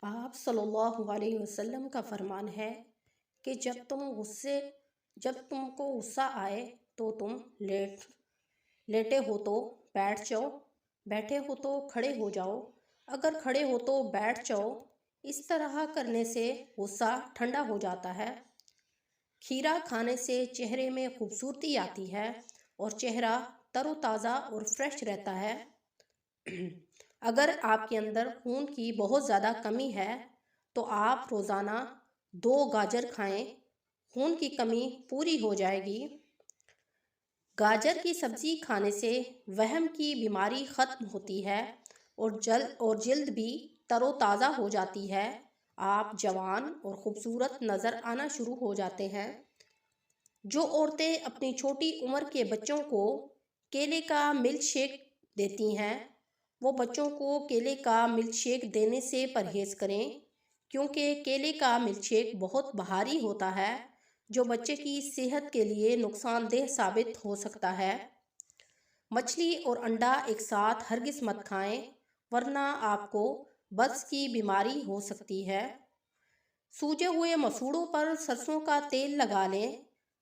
آپ صلی اللہ علیہ وسلم کا فرمان ہے کہ جب تم کو غصہ آئے تو تم لیٹے ہو تو بیٹھ جاؤ، بیٹھے ہو تو کھڑے ہو جاؤ، اگر کھڑے ہو تو بیٹھ جاؤ۔ اس طرح کرنے سے غصہ ٹھنڈا ہو جاتا ہے۔ کھیرا کھانے سے چہرے میں خوبصورتی آتی ہے اور چہرہ تر و تازہ اور فریش رہتا ہے۔ اگر آپ کے اندر خون کی بہت زیادہ کمی ہے تو آپ روزانہ 2 گاجر کھائیں، خون کی کمی پوری ہو جائے گی۔ گاجر کی سبزی کھانے سے وہم کی بیماری ختم ہوتی ہے اور جلد بھی تر و تازہ ہو جاتی ہے۔ آپ جوان اور خوبصورت نظر آنا شروع ہو جاتے ہیں۔ جو عورتیں اپنی چھوٹی عمر کے بچوں کو کیلے کا ملک شیک دیتی ہیں، وہ بچوں کو کیلے کا ملک شیک دینے سے پرہیز کریں، کیونکہ کیلے کا ملک شیک بہت بھاری ہوتا ہے جو بچے کی صحت کے لیے نقصان دہ ثابت ہو سکتا ہے۔ مچھلی اور انڈا ایک ساتھ ہرگز مت کھائیں، ورنہ آپ کو برس کی بیماری ہو سکتی ہے۔ سوجے ہوئے مسوڑوں پر سرسوں کا تیل لگا لیں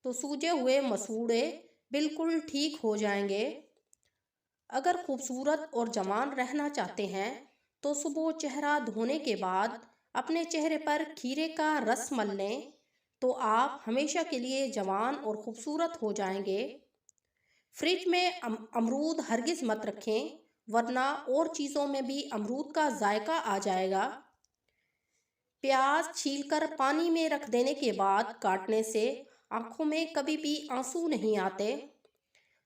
تو سوجے ہوئے مسوڑے بالکل ٹھیک ہو جائیں گے۔ اگر خوبصورت اور جوان رہنا چاہتے ہیں تو صبح چہرہ دھونے کے بعد اپنے چہرے پر کھیرے کا رس مل لیں تو آپ ہمیشہ کے لیے جوان اور خوبصورت ہو جائیں گے۔ فریج میں امرود ہرگز مت رکھیں، ورنہ اور چیزوں میں بھی امرود کا ذائقہ آ جائے گا۔ پیاز چھیل کر پانی میں رکھ دینے کے بعد کاٹنے سے آنکھوں میں کبھی بھی آنسو نہیں آتے۔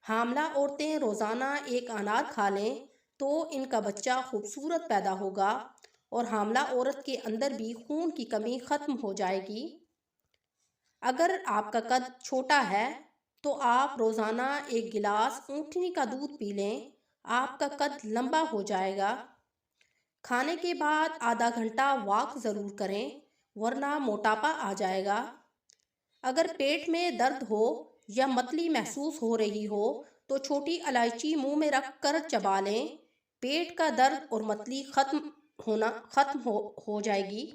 حاملہ عورتیں روزانہ 1 انار کھا لیں تو ان کا بچہ خوبصورت پیدا ہوگا اور حاملہ عورت کے اندر بھی خون کی کمی ختم ہو جائے گی۔ اگر آپ کا قد چھوٹا ہے تو آپ روزانہ 1 گلاس اونٹنی کا دودھ پی لیں، آپ کا قد لمبا ہو جائے گا۔ کھانے کے بعد آدھا گھنٹہ واک ضرور کریں، ورنہ موٹاپا آ جائے گا۔ اگر پیٹ میں درد ہو یا متلی محسوس ہو رہی ہو تو چھوٹی الائچی منہ میں رکھ کر چبا لیں، پیٹ کا درد اور متلی ختم ہو جائے گی۔